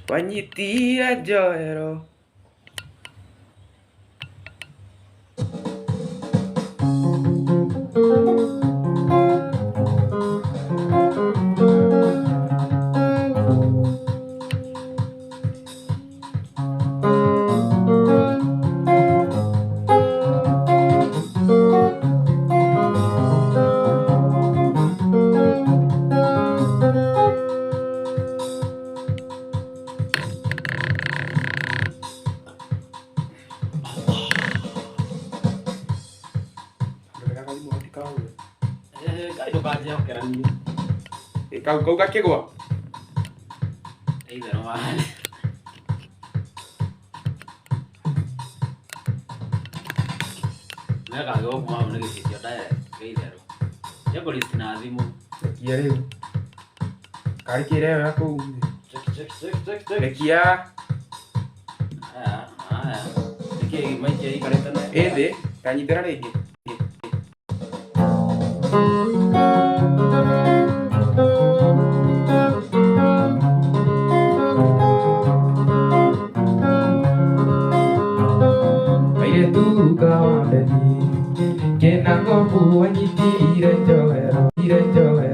Wachiuri Junior. Kau kaki gua. Either one. Mereka gua mau lagi sih ada either. Ya polisi nazimu. Iya deh. Kali kira aku. Cek. Lekia. Leki mai cari kalian Deh, tanya terang lagi.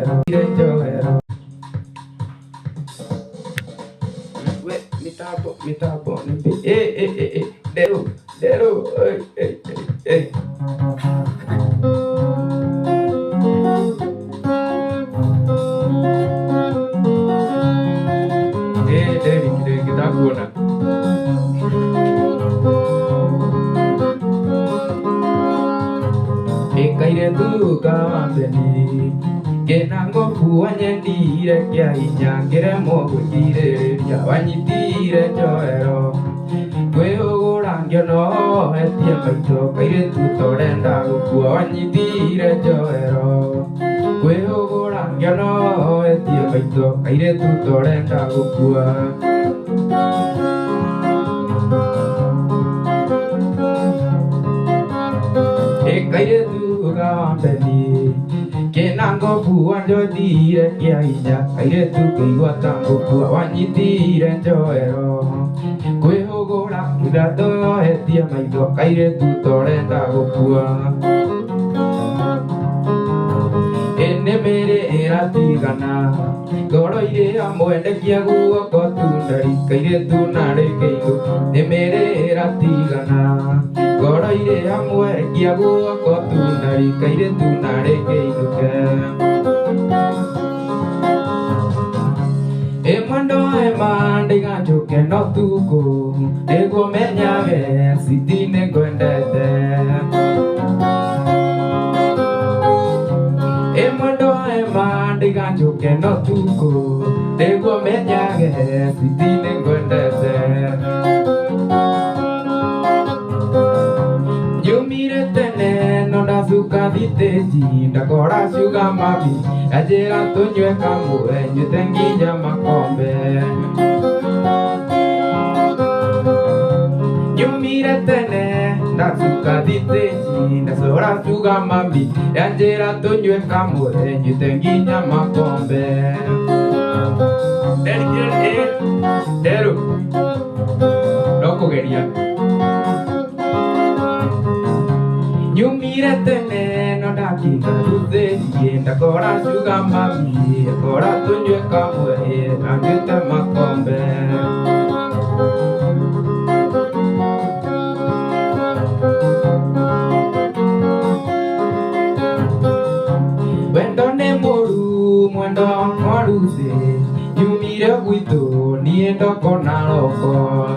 Wachiuri Junior. Minta bo nih. Deru. Dari kita guna. Kaire tu kawambeni kenango puanya dire kya inya kere mo gutire ya Wachiuri Junior kwe ogorangyo no etia maito kaire tu torenda gukua Wachiuri Junior kwe ogorangyo no etia maito kaire tu torenda gukua kaire tu kawambeni kenango puanya dire kya inya kaire tu kigwa tango kua Wachiuri Junior kwe ogorangyo no etia maito kaire tu torenda gukua ene mere eratigana goro ire amwende kia guoko tundari kaire tu nare keigo emere eratigana goro ire amwende kia guoko tundari kaire tu nare keigo emando emande gajoke no tuko ego menyage sitine gwendete emande gajoke no tuko ego menyage sitine gwendete Yumire tene no dazuka diteji ndakora shuga mami ajera tunywe kamwe nyutenginya makombe Yumire tene dazuka diteji ndakora shuga mami ajera tunywe kamwe nyutenginya makombe Deru Loko geria Yumire tene no dakika tuzeji ndakora shuga mami kora tunywe kamwe anyute makombe Wendo ne moru mwendo mwaruze Yumire gwito niendo kona loko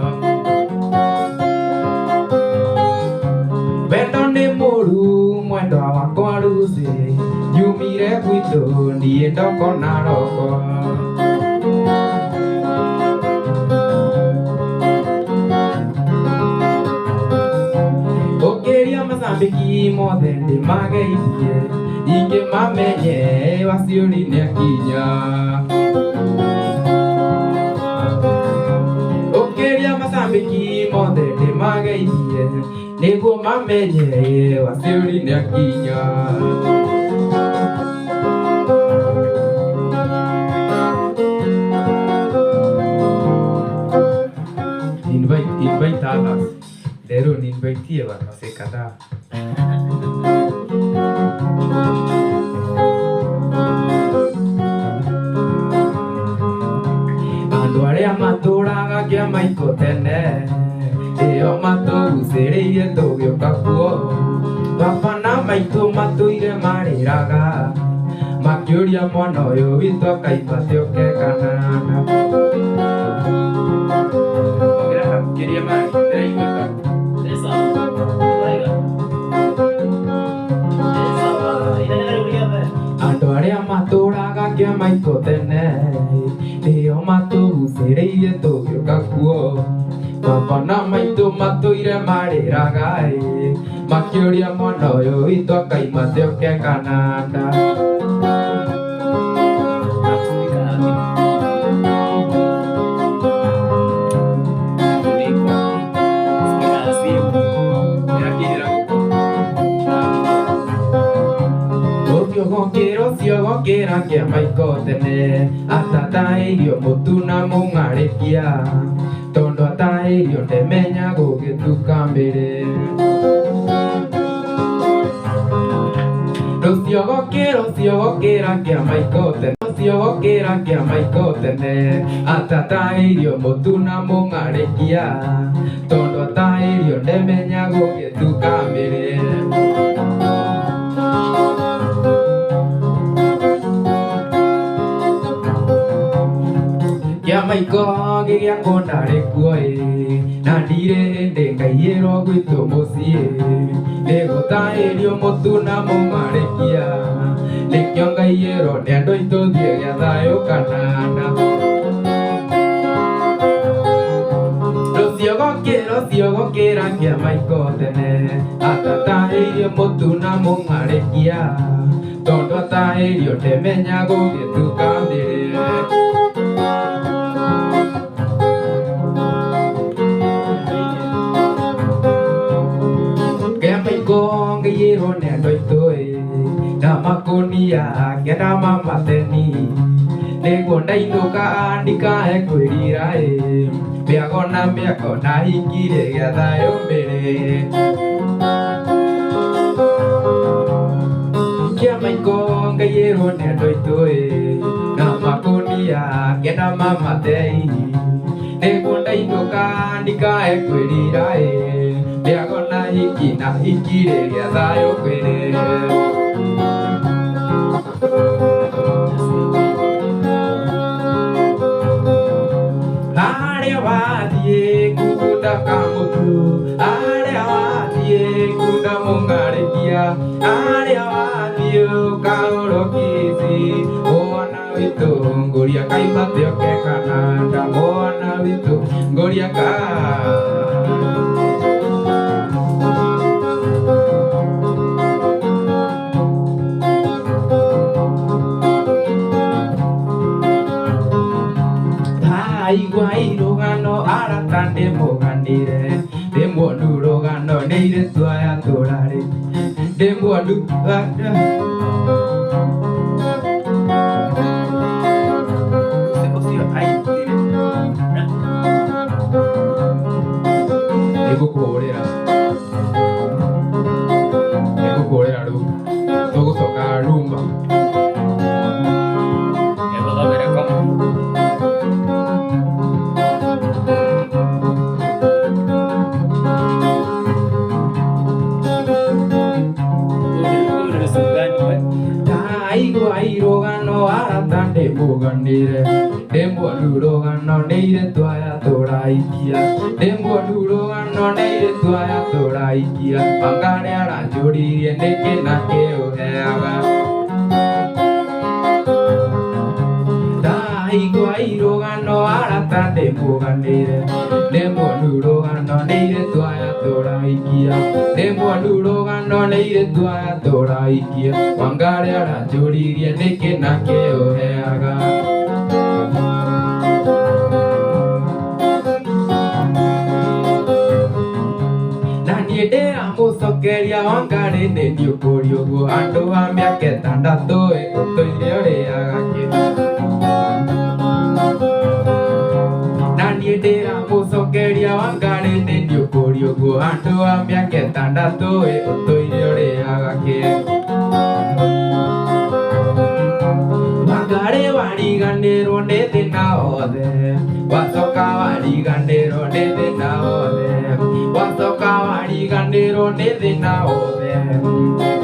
Wendo ne moru mwendo wakwa ruze Yumire gwito niendo kona loko Okeria Mozambiki mothe ndimageirie inge mamenye Wachiuri nekinya Okeria Mozambiki mothe ndimageirie niguo mamenye Wachiuri nekinya lero ninbaitie wanawake kadhaa. Andu aria maturaga kiama iko tene, io matugucĩrĩirie tũgĩũka kuo. Baba na maitũ matũire marĩraga, makĩũria mwana ũyũ witũ akaimba tĩoke kanana. Ongerera makĩria mari, ndĩraiguĩka. Andũ arĩa matũraga kĩama iko tene, nĩo matũgucĩrĩirie tũgĩũka kuo. Baba na maitũ matũire marĩraga, makĩũria mwana ũyũ witũ akaima tĩoke kananda. Gokĩra kĩama iko tene, atatahĩirio mũtu na mũng'arĩkia, tondũ atahĩirio ndemenya gũgĩtuka mbere. Rũcio gokĩra kĩama iko tene, rũcio gokĩra kĩama iko tene, atatahĩirio mũtu na mũng'arĩkia, tondũ atahĩirio ndemenya gũgĩtuka mbere. Kĩama iko gĩgĩakwo ndarĩ kuo na ndirĩ hĩndĩ ngaiyĩrwo gwitũ mũciĩ, nĩgũtahĩrio mũtu na mũng'arĩkia, nĩkĩo ngaiyĩrwo nĩ andũ aitũ thiĩ gĩa thayũ kanana. Rũcio gokĩra kĩama iko tene, atatahĩirio mũtu na mũng'arĩkia, tondũ atahĩirio ndemenya gũgĩtuka mbere. Ngĩiyĩrwo nĩ andũ aitũ na makũnia ngĩenda mamateni, nĩguo ndainũka ndikae kwĩrira mĩago na hingire gĩa thayũ mbere. Kĩama iko ngĩiyĩrwo nĩ andũ aitũ na makũnia ngĩenda mamatei, nĩguo ndainũka ndikae kwĩrira mĩago na hingire gĩa thayũ mbere. Harĩa wathiĩ kunda kamũtu, harĩa wathiĩ kunda mũng'arĩkia, harĩa wathiĩ ũkaũrwo kĩci, mwana witũ ngũria kaima tĩoke kananda, mwana witũ ngũria aigua irũgano arata ndĩmũganĩre, ndĩmuonu rũgano nĩ irĩtu aya tũrarĩ, ndĩmuonu nĩngũkũhũrĩra rĩu tũgũcoka rumba. Aigua irũgano arata ndĩmũganĩre, ndĩmuonu rũgano nĩ irĩtu aya tũraikia, ndĩmuonu rũgano nĩ irĩtu aya tũraikia, Wangari aranjũririe nĩkĩ na kĩũheaga. Aigua irũgano arata ndĩmũganĩre, ndĩmuonu rũgano nĩ irĩtu aya tũraikia, ndĩmuonu rũgano nĩ irĩtu aya tũraikia, Wangari aranjũririe nĩkĩ na kĩũheaga. Na niĩ ndĩramũcokeria Wangari nĩ niĩ ũkũria ũguo, andũ a mĩaka ĩtandatũ ũtũire ũrĩaga kĩ. Na niĩ ndĩramũcokeria Wangari nĩ niĩ ũkũria ũguo, andu a miaka itandatu utuire uriaga Wangari wariganirwo nĩ thĩna wothe wacoka wariganirwo nĩ thĩna wothe wacoka wariganirwo nĩ thĩna wothe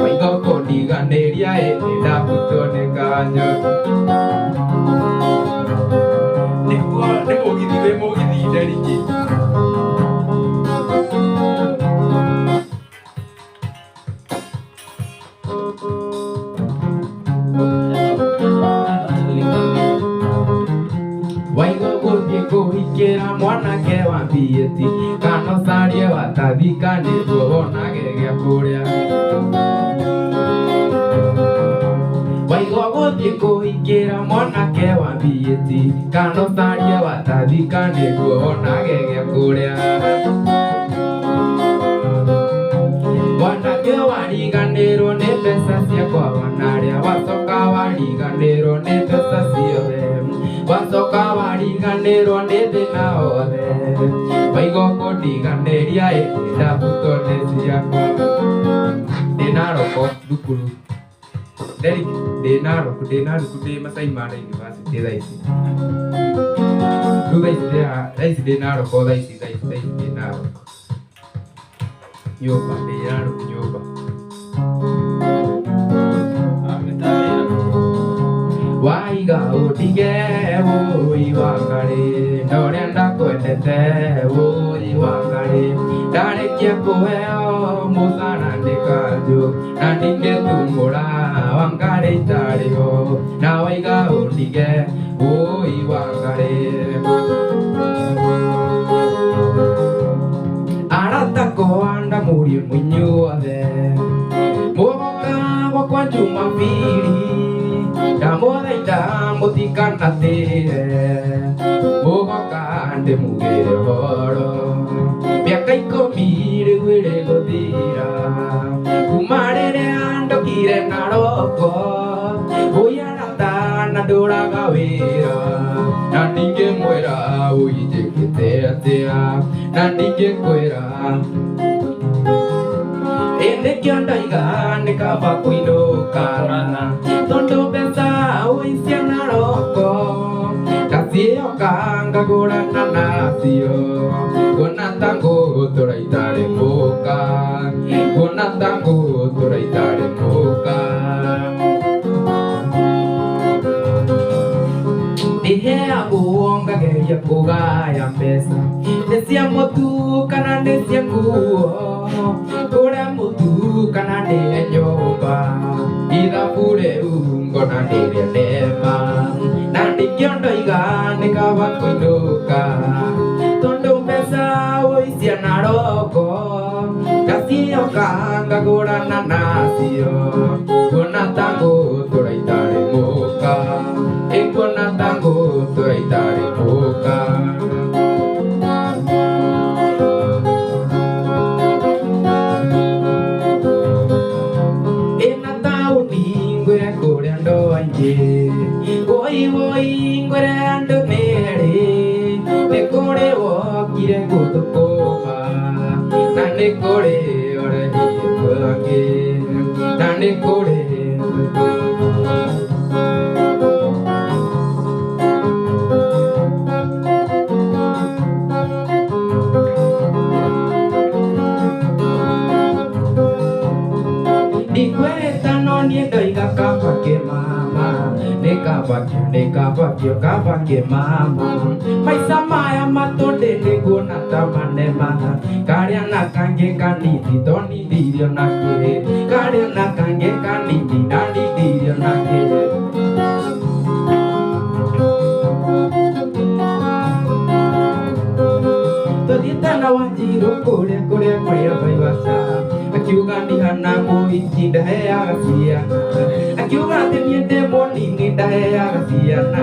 waiga kũndiganĩria ndabutwo nĩ kanjũ nĩguo nĩ mũgithi wĩ mũgithi nderingĩ waiga gũthiĩ kũhikĩra mwanake wa mbiĩti kana ũcarie watathika nĩguo wonage gĩa kũrĩa waiga gũthiĩ kũhikĩra mwanake wa mbiĩti kana ũcarie watathika nĩguo wonage gĩa kũrĩa mwanake wariganĩrwo nĩ mbeca ciakwa wanarĩa wacoka wariganĩrwo nĩ mbeca ciothe wacoka wariganĩrwo nĩ thĩna wothe waiga kũndiganĩria ndabutwo nĩ ciakwa ndĩna roko thukuru ndĩna roko ndĩ Masai Mara University thaa ici rĩu thaa ici ndĩna roko thaa ici ndĩna roko nyũmba ndĩna roko nyũmba waiga ũndige wũi Wangari ndorĩa ndakwendete wũi Wangari ndarĩkia kũheo mũcara nĩ kanjũ na ndingĩtumũra Wangari itarĩ ho na waiga ũndige wũi Wangari aratakwo ndamũrie mũinyuothe mũgoka gwakwa Jumapili ndamũthaitha mũtikanatĩre mũgoka ndĩmugĩre ũhoro mĩaka 10 rĩu ĩrĩgũthira kuma rĩrĩa ndokire na roko ũyarata na ndũraga wĩra na ndingĩmwĩra ũinjĩkĩte atĩa na ndingĩkwĩra nĩkĩo ndoiga nĩ kaba kũinũka tondũ mbeca ũicia na roko ngacioka ngagũrana nacio kuona ta ngũtũra itarĩ mũka kuona ta ngũtũra itarĩ mũka ndĩheagwo ngageria kũgaya mbeca nĩ cia mũtu kana nĩ cia nguo kũrĩa mũtu kana nĩ nyũmba ithabu rĩu ngona ndĩrĩa nema na nĩkĩo ndoiga nĩ kaba kũinũka tondũ mbeca ũicia na roko ngacioka ngagũrana nacio kuona ta ngũtũra itarĩ mũka kuona ta ngũtũra itarĩ mũka woi ngwĩre andũ merĩ nĩ kũrĩ wokire gũthũkũma na nĩ kũrĩ ũrehire mwaki na nĩ kũrĩ ndikwĩta no niĩ ndoiga kaba kĩmama kaba kĩmama maica maya matũndĩ nĩguona ta manema karĩa na kangĩ kanini tonithirio na kĩ karĩa na kangĩ kanini ndanithirio na kĩ tũthiĩte na Wanjirũ kũrĩa Naivasha akiuga ndihana mũhiki ndaheaga ciana akiuga atĩ niĩ ndĩ mũnini ndaheaga ciana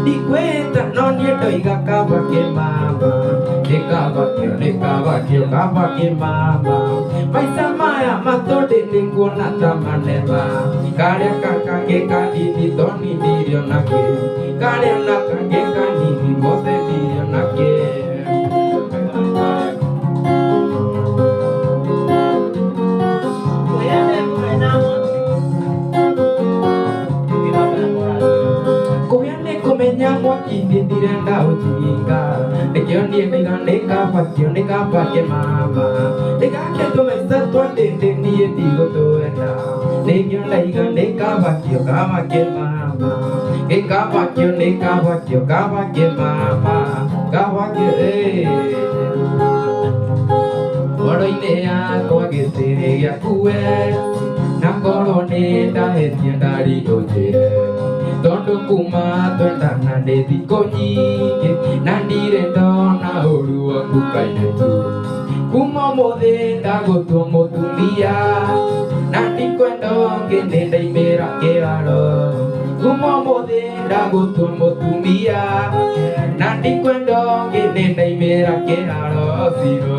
ndikwĩta no niĩ ndoiga kaba kĩmama kaba kĩmama maica maya matũndĩ nĩguona ta manema karĩa kangĩ kanini tonithirio na kĩ karĩa na kangĩ kanini mothe thirio na kĩ direnda utinga Nekioni neka pakio neka pake mama Neka keto mesa tuandende niye digo toenda Nekiona iga neka pakio kama ke mama Neka pakio kama ke mama Kama ke Oroine yakwa gĩtĩrĩ gĩaku we na ngoro nĩndahĩtia ndarigũnjĩre tondũ kuma twendana nĩ thikũ nyingĩ na ndirĩ ndona ũru waku kairĩtu kuma ũmũthĩ ndagũtua mũtumia na ndikwenda ũngĩ nĩndaimĩra kĩharo kuma ũmũthĩ ndagũtua mũtumia na ndikwenda ũngĩ nĩndaimĩra kĩharo zero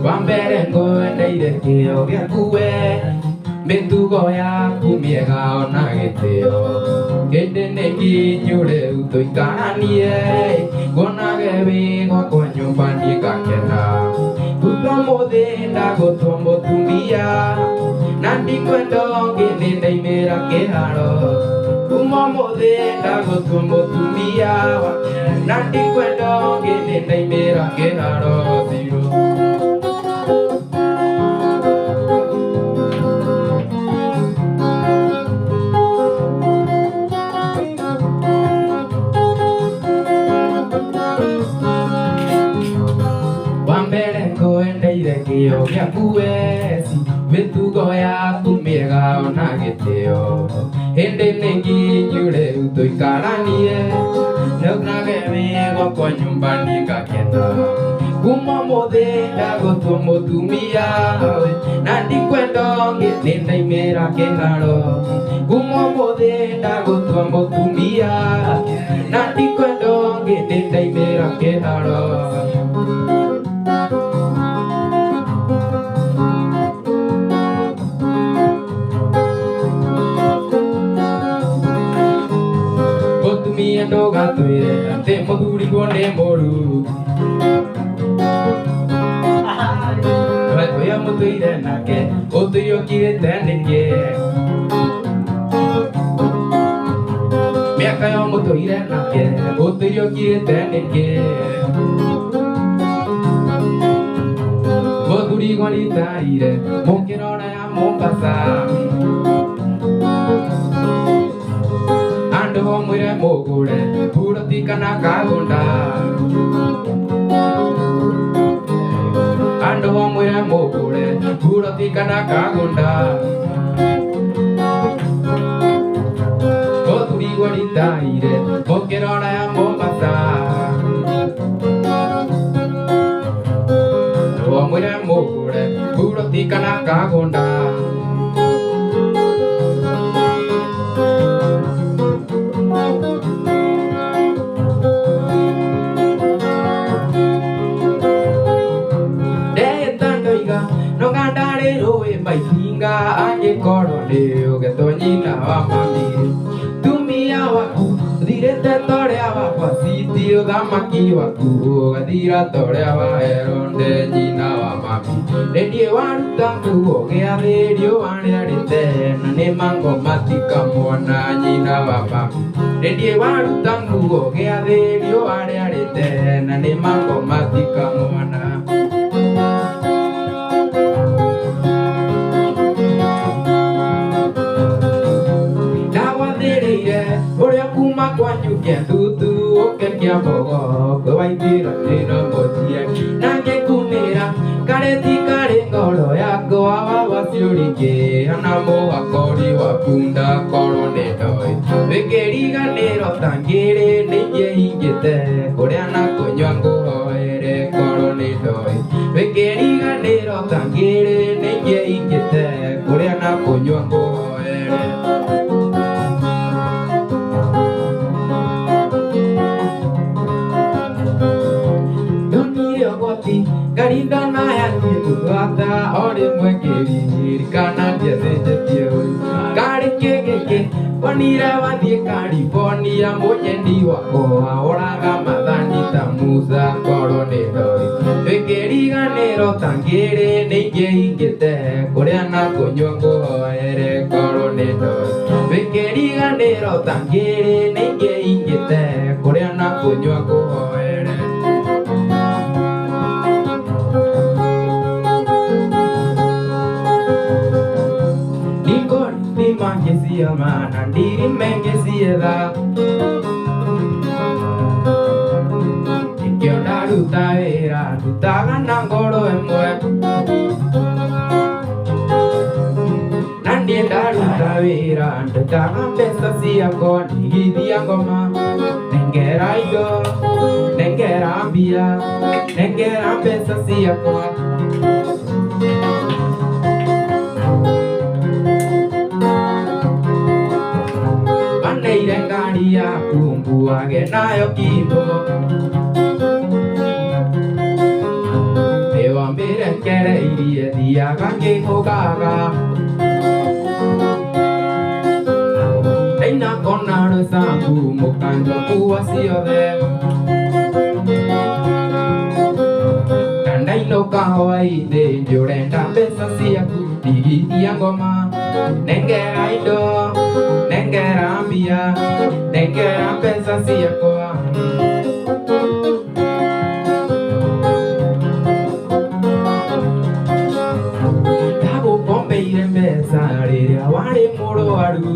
Wambere ngwendeire kĩo gĩaku we mĩtugo yaku mĩega ona gĩtĩo hĩndĩ nĩ nginyu rĩu tũikaranie nguonage wĩ gwakwa nyũmba niĩ ngakena thutha ũmũthĩ ndagũtua mũtumia na ndikwenda ũngĩ nĩndaimĩra kĩharo kuma ũmũthĩ ndagũtua mũtumia na ndikwenda ũngĩ nĩndaimĩra kĩharo zero Kĩo gĩaku weci mĩtugo yaku mĩega ona gĩtĩo hĩndĩ nĩ nginyu rĩu tũikaranie nĩonage wĩ gwakwa nyũmba niĩ ngakena kuma ũmũthĩ ndagũtua mũtumia na ndikwenda ũngĩ nĩndaimĩra kĩharo kuma ũmũthĩ ndagũtua mũtumia na ndikwenda ũngĩ nĩndaimĩra kĩharo Ndũgatwĩre atĩ mũthuriguo nĩ mũru ũrĩa mũtũire nake ũtũire ũkirĩte nĩkĩ mĩaka yo mũtũire nake ũtũire ũkirĩte nĩkĩ mũthuriguo nĩtaire mũkĩrora ya Mombasa Mwire mũgũre buroti kana kagũnda andũ mwire mũgũre buroti kana kagũnda mũthuriguo nĩtaire mũkĩrora ya Mombasa mwire mũgũre buroti kana kagũnda Maikinga angĩkorwo nĩ ũgetwo nyina wa mami tumia waku thirĩte torĩa wakwa citi ũthamaki waku ũgathira torĩa wa Heronde nyina wa mami rĩniĩ waruta nguo gĩathĩ riũa rĩarĩte na nĩ mango matikamwona nyina wa mami rĩniĩ waruta nguo gĩathĩ riũa rĩarĩte na nĩ mango matikamwona Ũrĩa kuma kwanyu kĩandutu ũkekia mbogo kwĩwaithĩra thĩna mũthie na ngĩkunĩra kareti karĩ ngoro yakwa wa Wachiuri kĩhana mũgakori wa bunda korwo nĩ ndoĩ wĩkĩriganĩro ta ngĩrĩ nĩingĩhingĩte kũrĩa na kũnyua ngũhoere korwo nĩ ndoĩ wĩkĩriganĩro ta ngĩrĩ nĩingĩhingĩte kũrĩa na kũnyua ngũhoere Karinda na ya kĩgũgata o rĩmwe ngĩririkana ndiacenjetie karĩ kĩgĩkĩ onire wathiĩ California mũnyeni wakwa oraga mathani ta Musa korwo nĩ ndoĩ wĩkĩriganĩro ta ngĩrĩ nĩingĩhingĩte kũrĩa na kũnyua ngũhoere ere koronito Wikeriga nero tangiri Nenge ingite Kuria na kunywa kuhoere Nikori dimangesi amana Ndiri mengesi eda Ikionda ruta era Rutaga nangoro emwe Nandienda ruta era Rutaga pesa siako Nigithia ngoma Nengera ido Nengera mbia Nengera pesa siako Maneire ngari ya kumbuage nayo kibo Ewa mbere kere irie thiaga ngĩhũgaga Ndaina kona rũsambu mũkanjwa kuwa ciothe Na ndainũka hwainĩ njũrenda mbeca ciaku ndigithia ngoma Nengera indo Nengera mbia Nengera mbeca ciakwa Ndagũkombeire mbeca rĩrĩa warĩ mũrũaru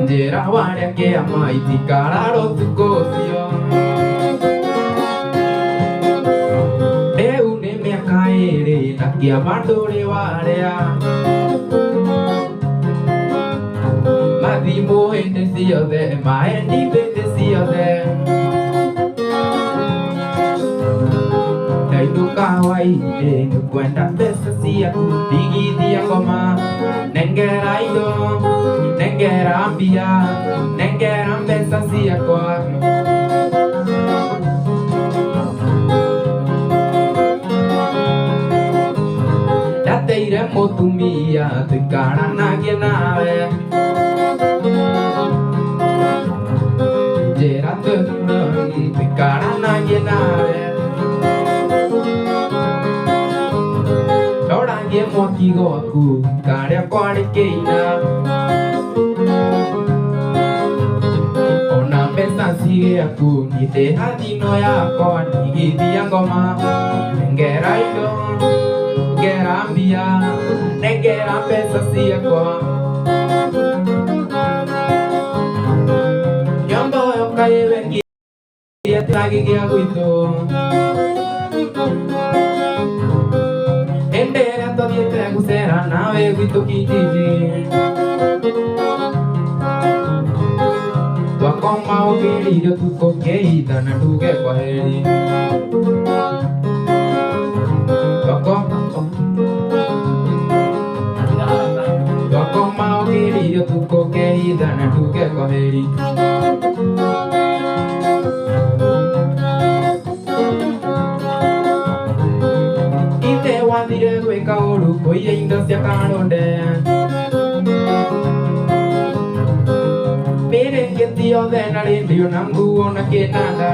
Njĩra warĩa kĩama itikarara ũtukũ ũcio Rĩu nĩ mĩaka ĩrĩ na kĩama ndũrĩ warĩa Mathimũ hĩndĩ ciothe mahendi hĩndĩ ciothe Ndainũka hwainĩ nĩkwenda mbeca ciaku ndigithia ngoma Nengera indo Nengera mbia Nengera mbeca ciakwa Ndateire mũtumia tũikaranagie nawe Njĩra tũikaranagie nawe Ndoragie mwaki gwaku karĩa kwarĩ kĩina Ona mbeca ciaku nĩndĩ hathino yakwa ndigithia ngoma Nengera indo Nengera mbia Nengera mbeca ciakwa Nyombo yoka ĩwe ngĩtagi gĩa gwitũ Hĩndĩ ĩrĩa tũthiĩte gũcera nawe gwitũ kijiji Twakoma ũkĩrĩire ũtukũ kĩhitha na tuge kwaheri Twakoma ũkĩrĩire ũtukũ kĩhitha na tuge kwaheri Ithe wathire gwĩka ũru kũiya indo cia karonde Mĩrĩngĩti yothe na rĩndio na nguo na kĩnanda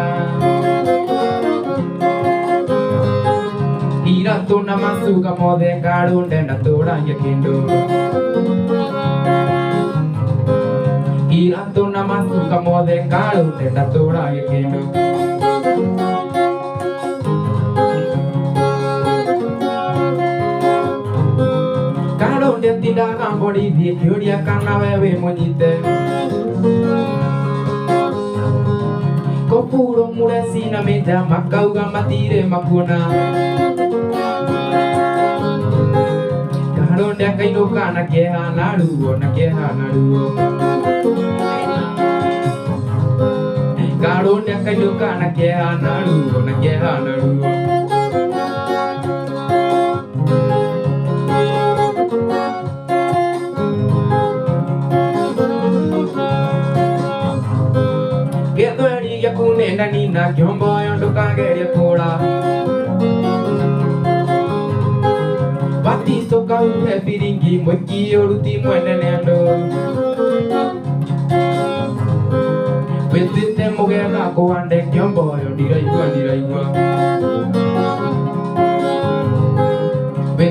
Iratũ na macuka mothe karonde ndatũragia kĩndũ Iratũ na macuka mothe karonde ndatũragia kĩndũ Karonde tindaga borithi ĩkĩũria kana we wĩ mũnyite Kopuro mureci na mĩnja makauga matirĩ makuona Karonde akainũka na kĩeha na ruo na kĩeha na ruo Karonde akainũka na kĩeha na ruo na kĩeha na ruo Gĩthweri gĩaku nĩ ndanina kĩomboyo ndũkagerie kũra Waticoka uhe biringi mwĩki ũruti mwene nĩ andũ Wĩtĩte mũgetha kũhande kĩomboyo ndiraigua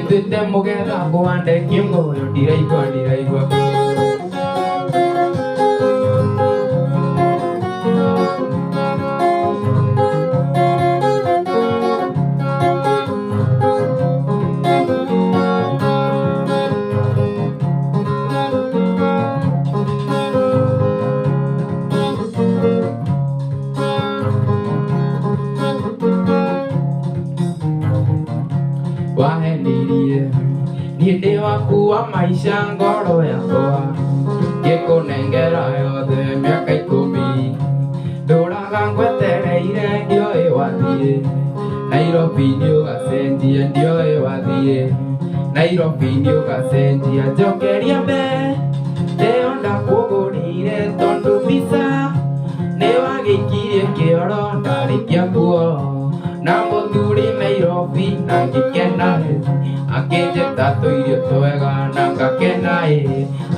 Nitwite mugetha kuande kimgoyo ndiraigua wahenirie niende waku wa maisha ngoro yakwa ngikunengera yothe miaka 10 nduraga ngwetereire ndioĩ wathiĩ Nairobi nĩũgacenjia ndioĩ wathiĩ Nairobi nĩũgacenjia njokeria mbere ndĩyo ndakũgũrĩire tondũ mbica nĩwagĩikirie kĩoro ndarĩkia kuo na mũthuri Nairobi na ngĩkena akĩnjĩta tũirio twega na ngakena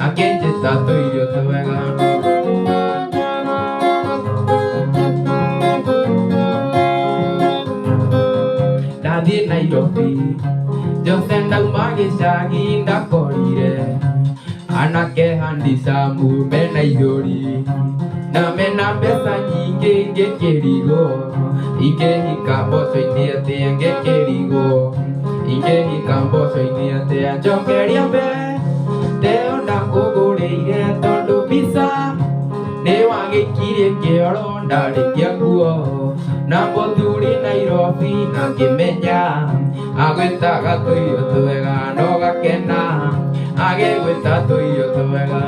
akĩnjĩta tũirio twega ndathiĩ Nairobi njose ndauma gĩcagi ndakorire anake handicamu mena ithũri na mena mbeca nyingĩ ngĩkĩrigwo ingĩhika mboco-inĩ atĩa ngĩkĩrigwo ingĩhika mboco-inĩ atĩa njokeria mbere ndĩyo ndakũgũrĩire tondũ mbica nĩwagĩikirie kĩoro ndarĩkia kuo na mũthuri Nairobi na ngĩmenya agwĩtaga tũirio twega no gakena agĩgwĩta tũirio twega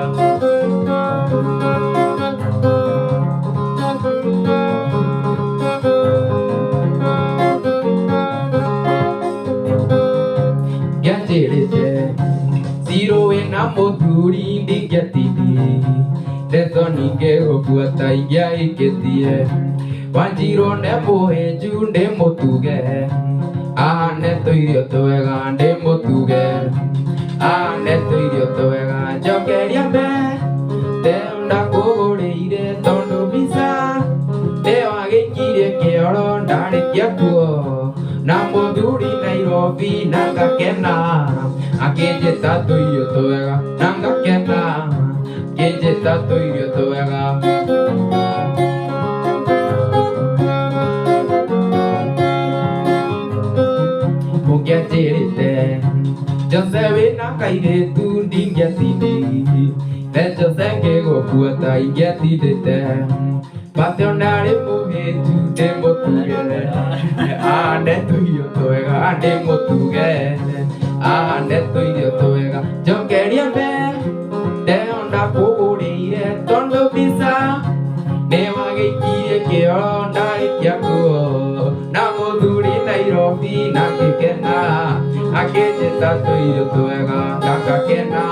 ngĩanjĩrĩte Ciro wĩna mũthuri ndingĩatindi ndeto ningĩ gũbuata ingĩahĩkĩtie Wanjiru nĩ mũhĩnju ndĩmũtuge ahane tũirio twega ndĩmũtuge ahane tũirio twega njokeria mbere ndĩyo ndakũgũrĩire tondũ mbica nĩwagĩikirie kĩoro ndarĩkia kuo na mũthuri Nairobi na ngakena akĩnjĩta tũirio twega na ngakena akĩnjĩta tũirio twega mũngĩanjĩrĩte Jose wĩna kairĩtu ndingĩatindi ne Jose ngĩgũbuata ingĩatindĩte bate ona arĩ mũhĩnju ndĩmũtuge ahane tũirio twega ndĩmũtuge ahane tũirio twega njokeria mbere ndĩyo ndakũgũrĩire tondũ mbica nĩwagĩikirie kĩoro ndarĩkia kuo na mũthuri Nairobi na ngĩkena akĩnjĩta tũirio twega na ngakena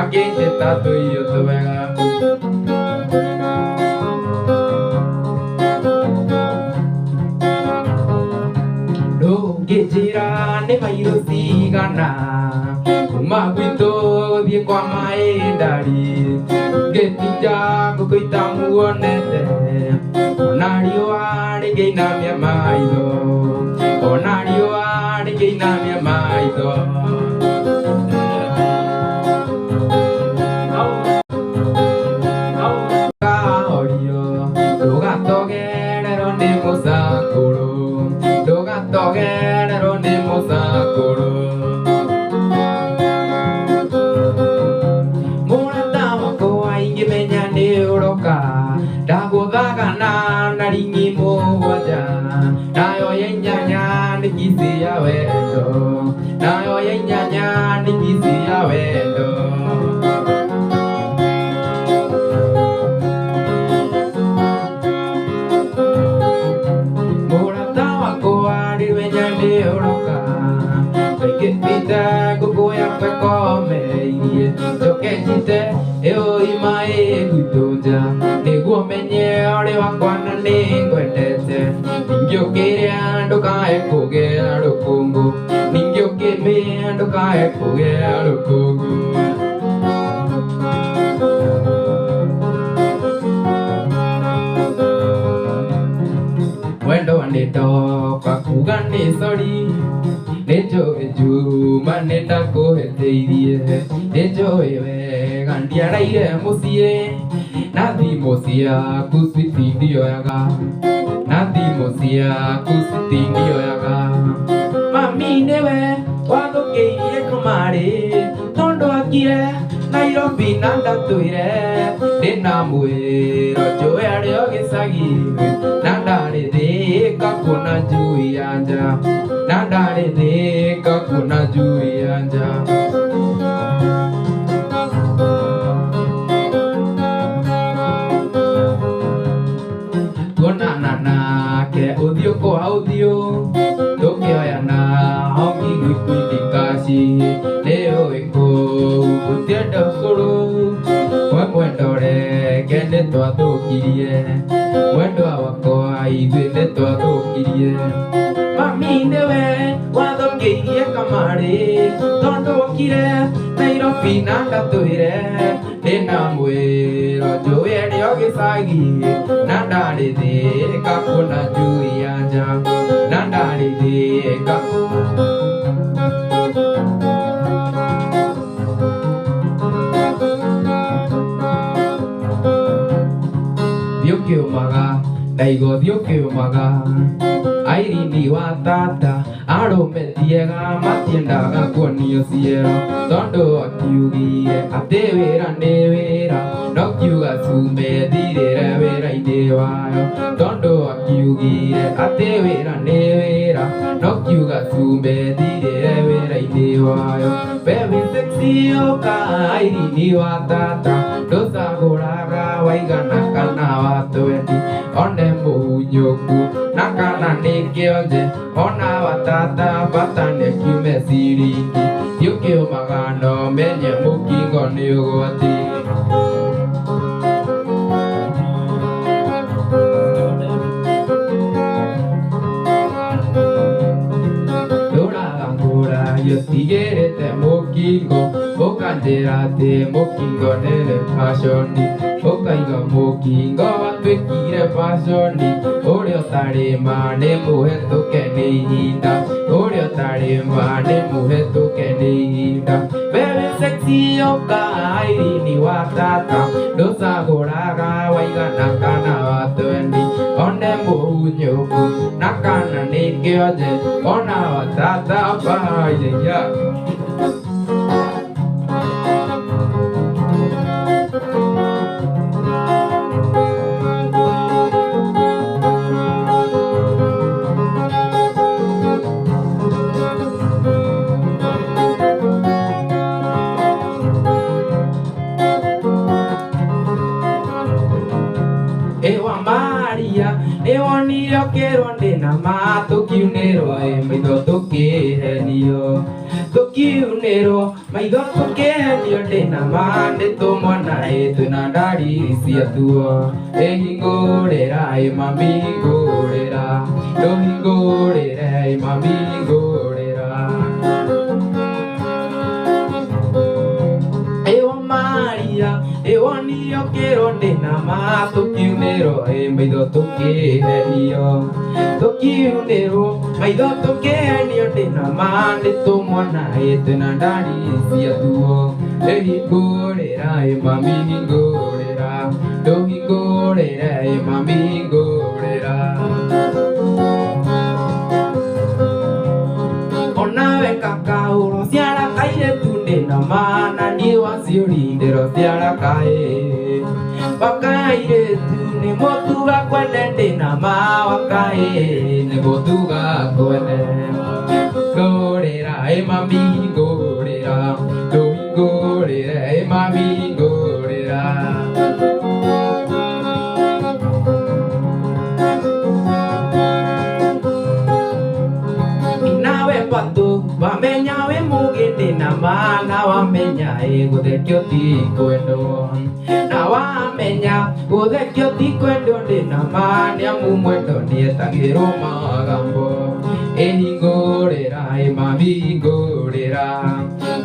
akĩnjĩta tũirio twega ndũngĩnjĩra nĩ mairũ cigana kuma gwitũ gũthiĩ kwa maĩ ndari ngĩtinda ngũkũ itamuonete ona riũa rĩngĩinamia maitho ona riũa rĩngĩinamia maitho kahorio ndũgatogererwo nĩ mũcakũrũ ndũgatogererwo nĩ mũcakũrũ mũrata wakwa ingĩmenya nĩ ũroka ndagũthaga na ringi mũgwanja nayo ya 8 nĩ kisi ya wendo nayo ya 8 nĩ kisi ya wendo mũrata wakwa ndĩmenya nĩ ũroka kaingĩpita ngũkũ yakwa ĩkomeirie njoke njite ĩũima ĩgwitũ nja nĩguo menye ũrĩ wakwa na nĩ ngwendete ningĩ ũkĩrĩa ndũkae kũgĩa rũkũngũ ningĩ ũkĩmĩa ndũkae kũgĩa rũkũngũ wendo nĩ ndoka kuga nĩ sori nĩ Enjoy you, maneta ko heteirie. Enjoy we, gandiara ire musie. Nadi musia, kusiti dioyaga. Nadi musia, kusiti dioyaga. Mami newe, wado keirie kamare. Tondo akire, Nairobi nanda tuire. Dena mue, rojo ere ogesagi. Nanda re de kakuna jui anja. Nanda re de kakuna jui anja. Gona nana ke audio ko audio. Toke ayana homi nukui kasi. Leo eko utiada koro. Mwendo re kende toa tokirie. Mwendo awako aibende toa tokirie. Mami newe wado keirie kamare. Tondo kire Nairobi nanda toire. Dena mwe rojo ere ogesagi. Nanda re de kakuna jui anja. Nanda re de kakuna. Diokyo maga, daigo diokyo maga. Airi ni watata, aro metiega, matienda ga kuonio ciero. Tondo akiugire, atewera nevera, no kiuga sume thirire wera-ini wayo. Tondo akiugire, atewera nevera, no kiuga sume thirire wera-ini wayo. Baby sexy oka, airi ni watata, ndũcagũraga waigana kana wa 20. One mũhunyũku na kana nĩ kĩonje, ona watata bata nĩ kiume ciringi. Ndiũkĩũmaga no menye mũkingo nĩ ũgwati. Yotigĩrĩte mũkingo, ũkanjĩra atĩ mũkingo nĩrĩ fashoni. Ũkaiga mũkingo watuĩkire fashoni. Ũrĩa ũtarĩ ma nĩ mũhetũke nĩ ihinda. Ũrĩa ũtarĩ ma nĩ mũhetũke nĩ ihinda. Baby sexy oka airi ni watata, ndũcagũraga waigana kana wa 20. One mũhunyũku na kana nĩ kĩonje, ona watata baaiya. Ewa Maria, ewonire okerwo ndĩna ma, tũkiunĩrwo maitho tũkĩhenio. Tũkiunĩrwo maitho tũkĩhenio ndĩna ma, nĩtũmona twĩna ndariri cia tuo. Ĩhingũrĩra mami hingũrĩra, ndũhingũrĩre mami hingũrĩra. Ewa Maria, ewonire okerwo ndĩna ma, tũkiunĩrwo maitho tũkĩhenio. Tũkiunĩrwo maitho tũkĩhenio ndĩna ma, nĩtũmona twĩna ndariri cia tuo. Ĩhingũrĩra mami hingũrĩra, ndũhingũrĩre mami hingũrĩra. Onawe kakaũro ciara kairĩtu ndĩna ma, na niĩ waciũrindĩro ciara kaĩ. Wakairĩtu nĩ mũtuga kwene ndĩna ma, wakaĩ nĩ mũtuga kwene. Ngũrĩra mami hingũrĩra, ndũhingũrĩre mami hingũrĩra. Nawe patu wamenya we mũgĩthĩ na ma, na wamenya gũthekio ti kwendwo. Na wamenya gũthekio ti kwendwo ndĩna ma, nĩamu mwendo nĩetagĩrwo magambo. Hingũrĩra mami hingũrĩra,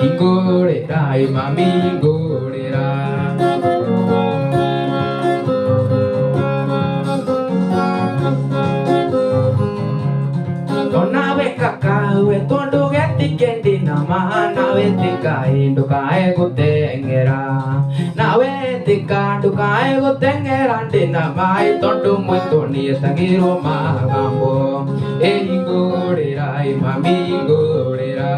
hingũrĩra mami hingũrĩra. Onawe kakawe tondũ ma nawe tika ndo kae gutengera nawe tika ndo kae gutengera ndina mai tondu mwito ni tagiro magambo ingorera mami ingorera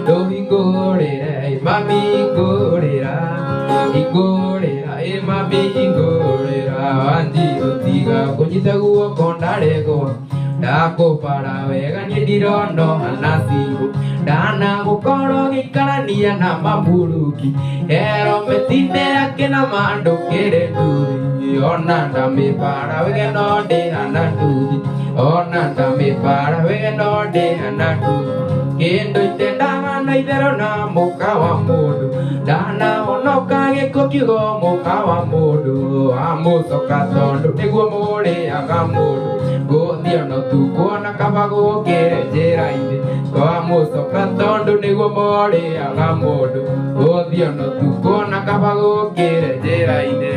do ingorera mami ingorera mami ingorera andi utiga kunyita guoko ndarego Dako para wega nyidirono anasigo Dana gukoro gikarania na maburuki Ero metine ake na mando kere duri Ona dame para wega no de anaduri Ona dame para wega no de anaduri Kendo itendanga na idero na moka wa modu Dana onoka gekokigo moka wa modu Amuso katondo niguo more agamodu Gothia no tu kuona kabago kere jera ide Kwa muso katondo niguo more agamodu Gothia no tu kuona kabago kere jera ide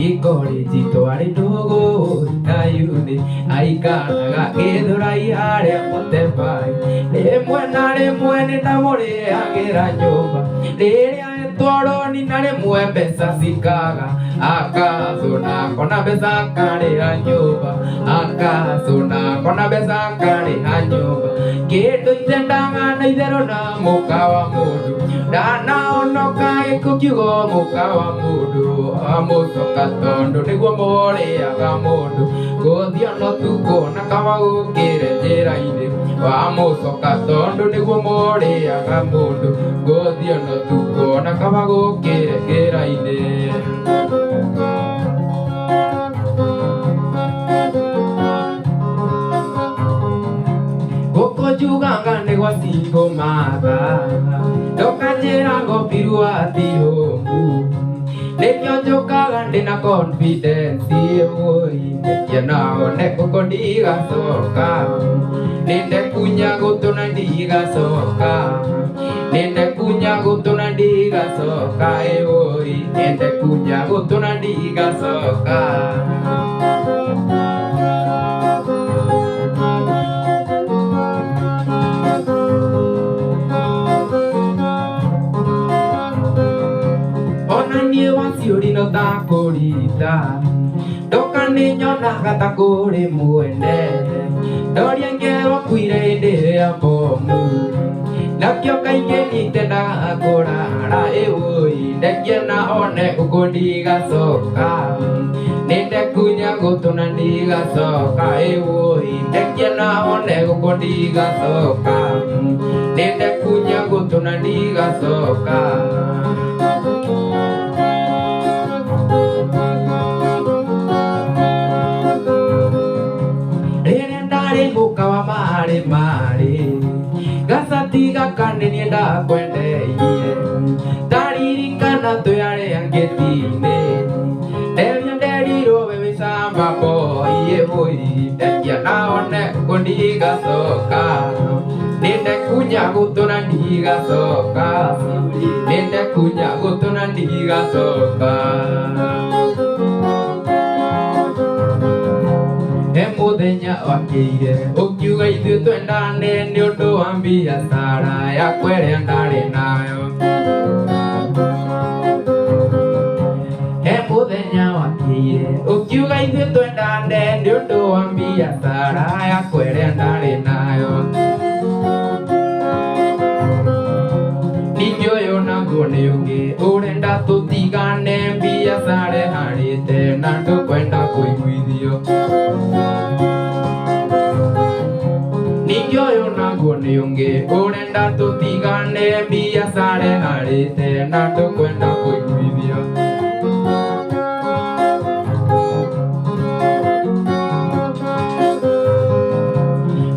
Ikori jito ari dogo ayude aikanaga edorai are motepai le muene namore agera nyoba le toro ni nare muembe sasikaga akazuna kona besa kare anyoba akazuna kona besa kare anyoba kedo itendanga na idero na mukawa mudu dana onoka ekukigo mukawa mudu amusoka tondo niguo more agamundu gothia no tuko na kabago kere jera ide amusoka tondo niguo more agamundu gothia no tuko na kabago kere jera ide Juganga negwasingo maga Dokajera go pirua tihomu Nekyo jokaga ndina confidence Yoi Nekya neko kondiga soka Nende kunya gutuna ndiga soka Nende kunya gutuna ndiga soka Yoi Nende kunya gutuna ndiga soka Wachiuri no takurita Doka niño nagata kuri muene Doria ngero kuire inde ya bomu Nakyo kainge nite na akurara eui Nekia na one ukundiga soka Ninde kunya gutuna ndiga soka eui Nekia na one ukundiga soka Ninde kunya gutuna ndiga soka Mukawa mare mare Gasatiga kane nienda kwende iye Tariri kana tuyare angetine Deria deriro bebe samba bo iye boi Dekia na one kondiga soka Ninde kunya gutuna ndiga soka Ninde kunya gutuna ndiga soka Muthenya wakiire ukiuga ithuĩ twendane nĩ ũndũ wa mbiacara yakwa ĩrĩa ndarĩ nayo Muthenya wakiire ukiuga ithuĩ twendane nĩ ũndũ wa mbiacara yakwa ĩrĩa ndarĩ nayo Ningĩ ũyũ naguo nĩ ũngĩ ũrenda tũtigane mbiacara ĩharĩte na ndũkwenda kũiguithio Ningĩ ũyũ naguo nĩ ũngĩ ũrenda tũtigane mbiacara ĩharĩte na ndũkwenda kũiguithio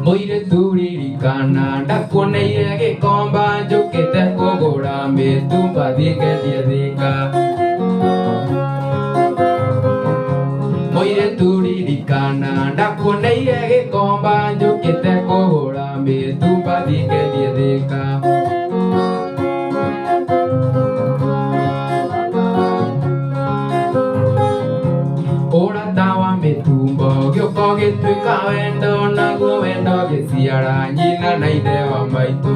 Mũirĩtu ririkana ndakuoneire gĩkomba njũkĩte kũgũra mĩtumba thiĩ ngendie thĩka Mũirĩtu ririkana ndakuoneire gĩkomba njũkĩte kũgũra mĩtumba thiĩ ngendie thĩka Ũrata wa mĩtumba Gĩũko gĩtuĩka wendo naguo wendo gĩciara nyina na ithe wa maitũ.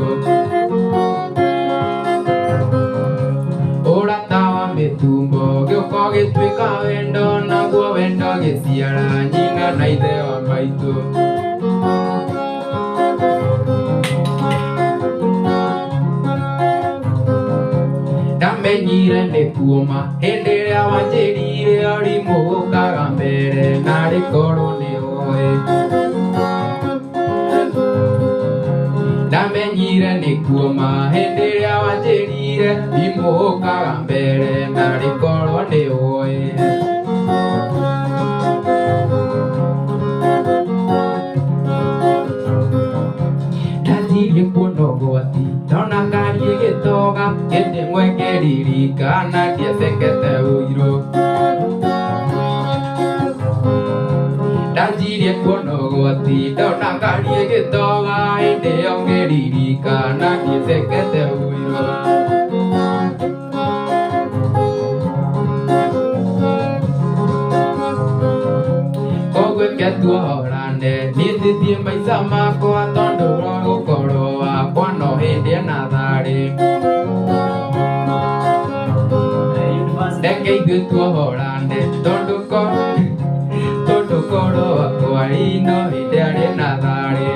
Ũrata wa mĩtumbo gĩũko gĩtuĩka wendo naguo wendo gĩciara nyina na ithe wa maitũ. Ndamenyire nĩ kuoma hĩndĩ ĩrĩa wanjĩrire ũrimũ ũkaga mbere na rĩkorwo nĩ ũĩ. Ndamenyire nĩ kuoma hĩndĩ ĩrĩa wanjĩrire ũrimũ ũkaga mbere na rĩkorwo nĩ ũĩ. Ndathirie kuona ũgwati ndona ngari ĩgĩtoga hĩndĩ ĩmwe ngĩririkana ndiecekete ũirũ. Ndanjirie kuona ũgwati ndona ngari ĩgĩtoga hĩndĩ ĩyo ngĩririkana ndiecekete ũirũ. Koguo reke tuohorane niĩ ndĩthiĩ maica makwa tondũ wa gũkorwo wakwa no hĩndĩ ena tharĩ. Reke ithuĩ tuohorane tondũ korwo wakwa no hĩndĩ arĩ na tharĩ.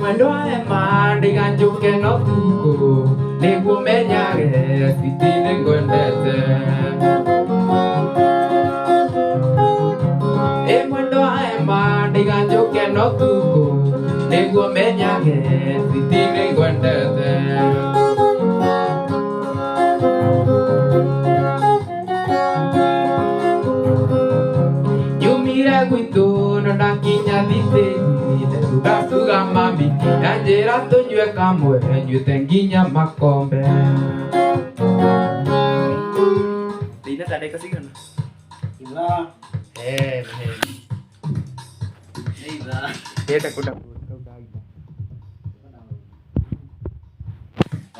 Mwendwa ema ndiganjũke no tukũ nĩguo menyage citi nĩngwendete. Mwendwa ema ndiganjũke no tukũ nĩguo menyage citi nĩngwendete. Nyumire gwitũ no ndakinya thitĩji ndatuga mami yanjĩra tũnyue kamwe nyuĩte nginya makombe. Lina ta ndagĩka cigana? Ithaa. Nĩ ithaa. Ndĩrenda kũndakũra.